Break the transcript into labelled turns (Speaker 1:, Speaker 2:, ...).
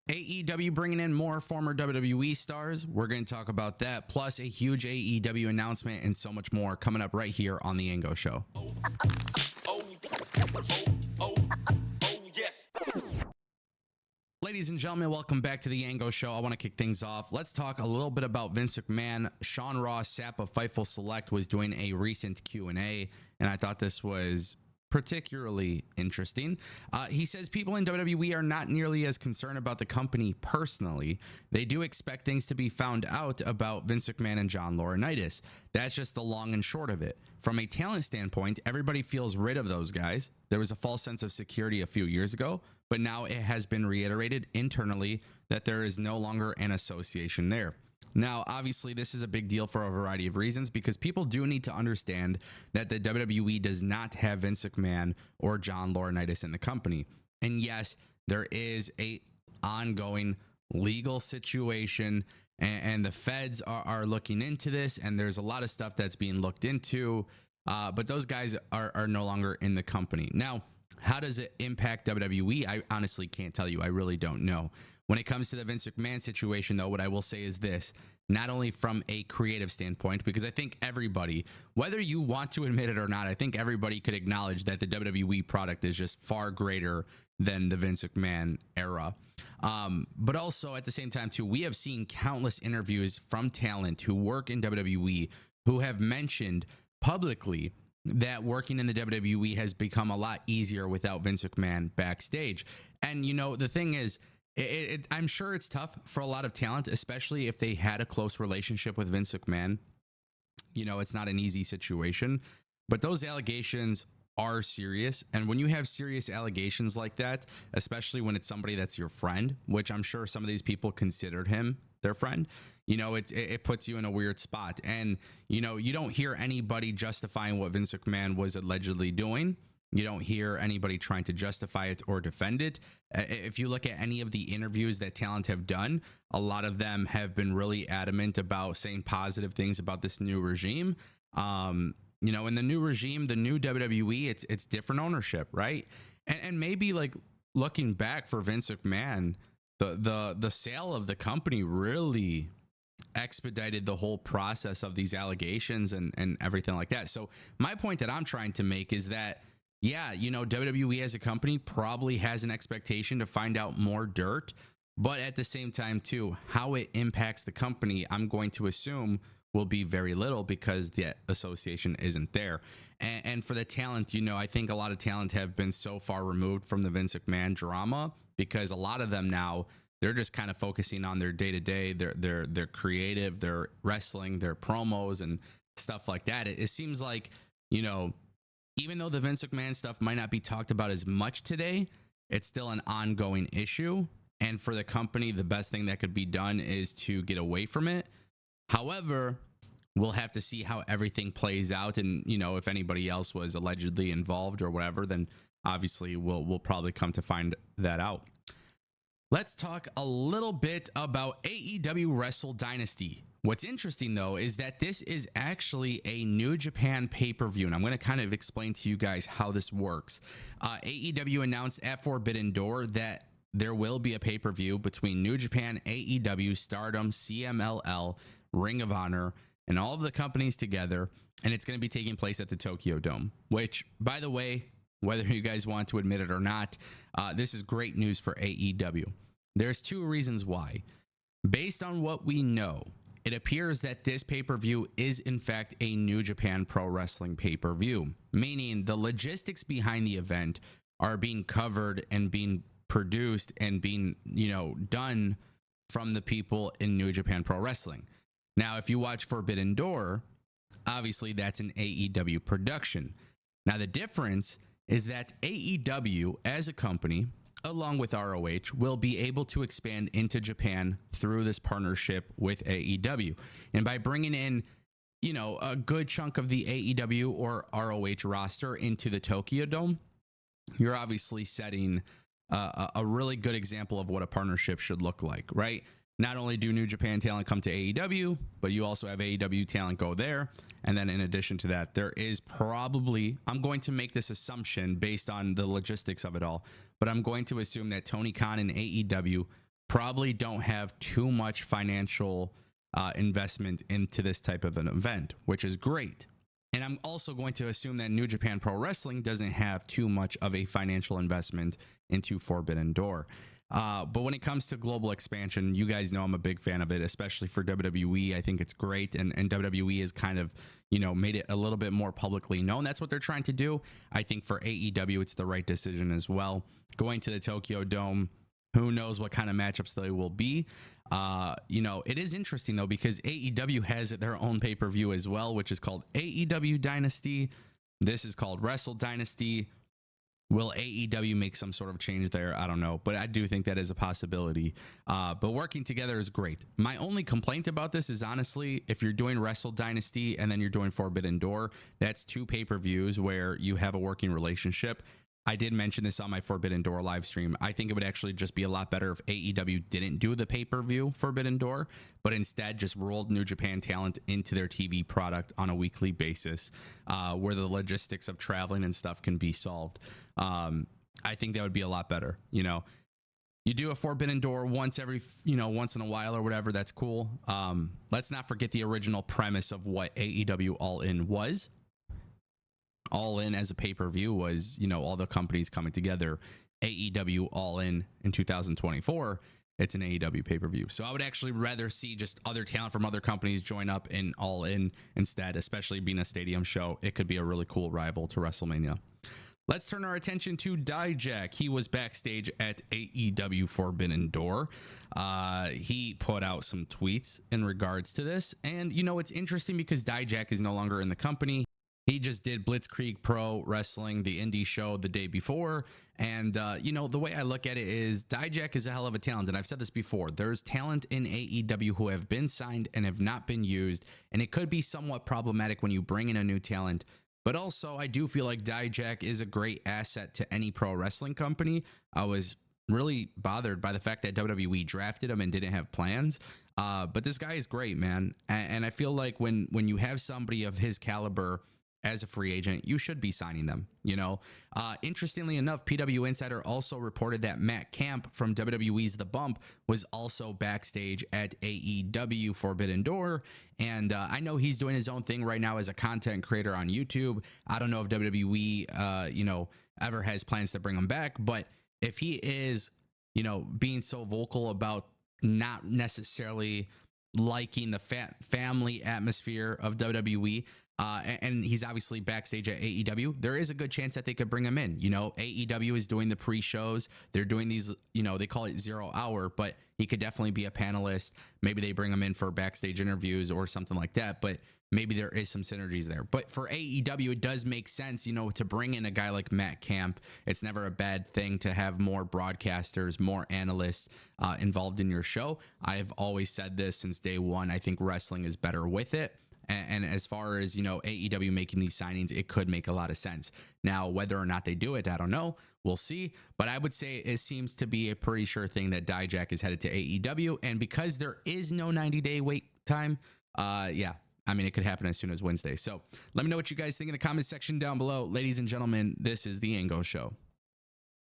Speaker 1: AEW bringing in more former WWE stars. We're going to talk about that, plus a huge AEW announcement and so much more coming up right here on the Ango Show. Yes. Ladies and gentlemen, welcome back to the Ango Show. I want to kick things off. Let's talk a little bit about Vince McMahon. Sean Ross Sapp of Fightful Select was doing a recent Q&A, and I thought this was particularly interesting. He says people in WWE are not nearly as concerned about the company personally. They do expect things to be found out about Vince McMahon and John Lauranitis. That's just the long and short of it. From a talent standpoint, everybody feels rid of those guys. There was a false sense of security a few years ago, but now it has been reiterated internally that there is no longer an association there. Now, obviously, this is a big deal for a variety of reasons because people do need to understand that the WWE does not have Vince McMahon or John Lauranitis in the company. And yes, there is a ongoing legal situation and the feds are looking into this, and there's a lot of stuff that's being looked into, but those guys are no longer in the company. Now, how does it impact WWE? I honestly can't tell you. I really don't know. When it comes to the Vince McMahon situation, though, what I will say is this, not only from a creative standpoint, because I think everybody, whether you want to admit it or not, I think everybody could acknowledge that the WWE product is just far greater than the Vince McMahon era. But also at the same time, too, we have seen countless interviews from talent who work in WWE who have mentioned publicly that working in the WWE has become a lot easier without Vince McMahon backstage. And, you know, the thing is, I'm sure it's tough for a lot of talent, especially if they had a close relationship with Vince McMahon. You know, it's not an easy situation, but those allegations are serious. And when you have serious allegations like that, especially when it's somebody that's your friend, which I'm sure some of these people considered him their friend, you know, it puts you in a weird spot. And, you know, you don't hear anybody justifying what Vince McMahon was allegedly doing. You don't hear anybody trying to justify it or defend it. If you look at any of the interviews that talent have done, a lot of them have been really adamant about saying positive things about this new regime. You know, in the new regime, the new WWE, it's different ownership, right? And maybe like looking back for Vince McMahon, the sale of the company really expedited the whole process of these allegations and everything like that. So my point that I'm trying to make is that, yeah, you know, WWE as a company probably has an expectation to find out more dirt, but at the same time, too, how it impacts the company, I'm going to assume will be very little because the association isn't there. And for the talent, you know, I think a lot of talent have been so far removed from the Vince McMahon drama because a lot of them now, they're just kind of focusing on their day-to-day, their creative, their wrestling, their promos and stuff like that. It seems like, you know, even though the Vince McMahon stuff might not be talked about as much today, it's still an ongoing issue. And for the company, the best thing that could be done is to get away from it. However, we'll have to see how everything plays out. And, you know, if anybody else was allegedly involved or whatever, then obviously we'll probably come to find that out. Let's talk a little bit about AEW Wrestle Dynasty. What's interesting, though, is that this is actually a New Japan pay-per-view, and I'm going to kind of explain to you guys how this works. AEW announced at Forbidden Door that there will be a pay-per-view between New Japan, AEW, Stardom, CMLL, Ring of Honor, and all of the companies together, and it's going to be taking place at the Tokyo Dome, which, by the way, whether you guys want to admit it or not, this is great news for AEW. There's two reasons why. Based on what we know, it appears that this pay-per-view is in fact a New Japan Pro Wrestling pay-per-view, meaning the logistics behind the event are being covered and being produced and being, you know, done from the people in New Japan Pro Wrestling. Now, if you watch Forbidden Door, obviously that's an AEW production. Now, the difference is that AEW as a company, along with ROH, will be able to expand into Japan through this partnership with AEW. And by bringing in, you know, a good chunk of the AEW or ROH roster into the Tokyo Dome, you're obviously setting a really good example of what a partnership should look like, right? Not only do New Japan talent come to AEW, but you also have AEW talent go there. And then in addition to that, there is probably, I'm going to make this assumption based on the logistics of it all, but I'm going to assume that Tony Khan and AEW probably don't have too much financial investment into this type of an event, which is great. And I'm also going to assume that New Japan Pro Wrestling doesn't have too much of a financial investment into Forbidden Door. But when it comes to global expansion, you guys know I'm a big fan of it, especially for WWE. I think it's great. And WWE has kind of, made it a little bit more publicly known. That's what they're trying to do. I think for AEW, it's the right decision as well. Going to the Tokyo Dome, who knows what kind of matchups they will be. It is interesting, though, because AEW has their own pay-per-view as well, which is called AEW Dynasty. This is called Wrestle Dynasty. Will AEW make some sort of change there? I don't know, but I do think that is a possibility. But working together is great. My only complaint about this is, honestly, if you're doing Wrestle Dynasty and then you're doing Forbidden Door, that's 2 pay-per-views where you have a working relationship. I did mention this on my Forbidden Door live stream. I think it would actually just be a lot better if AEW didn't do the pay-per-view Forbidden Door, but instead just rolled New Japan talent into their TV product on a weekly basis, where the logistics of traveling and stuff can be solved. I think that would be a lot better. You do a Forbidden Door once in a while or whatever. That's cool. Let's not forget the original premise of what AEW All In was. All In as a pay-per-view was, all the companies coming together. AEW All In 2024, it's an AEW pay-per-view. So I would actually rather see just other talent from other companies join up in All In instead, especially being a stadium show. It could be a really cool rival to WrestleMania. Let's turn our attention to Dijak. He was backstage at AEW Forbidden Door. He put out some tweets in regards to this. And, it's interesting because Dijak is no longer in the company. He just did Blitzkrieg Pro Wrestling, the indie show, the day before. And, the way I look at it is Dijak is a hell of a talent. And I've said this before. There's talent in AEW who have been signed and have not been used. And it could be somewhat problematic when you bring in a new talent. But also, I do feel like Dijak is a great asset to any pro wrestling company. I was really bothered by the fact that WWE drafted him and didn't have plans. But this guy is great, man. And I feel like when you have somebody of his caliber as a free agent, you should be signing them. Interestingly enough, PW Insider also reported that Matt Camp from WWE's The Bump was also backstage at AEW Forbidden Door. And I know he's doing his own thing right now as a content creator on YouTube. I don't know if WWE, ever has plans to bring him back, but if he is, being so vocal about not necessarily liking the family atmosphere of WWE, and he's obviously backstage at AEW, there is a good chance that they could bring him in. AEW is doing the pre-shows. They're doing these, they call it 0 hour, but he could definitely be a panelist. Maybe they bring him in for backstage interviews or something like that, but maybe there is some synergies there. But for AEW, it does make sense, to bring in a guy like Matt Camp. It's never a bad thing to have more broadcasters, more analysts involved in your show. I've always said this since day one. I think wrestling is better with it. And as far as, AEW making these signings, it could make a lot of sense. Now, whether or not they do it, I don't know. We'll see. But I would say it seems to be a pretty sure thing that Dijak is headed to AEW. And because there is no 90-day wait time, it could happen as soon as Wednesday. So let me know what you guys think in the comment section down below. Ladies and gentlemen, this is the Ango Show.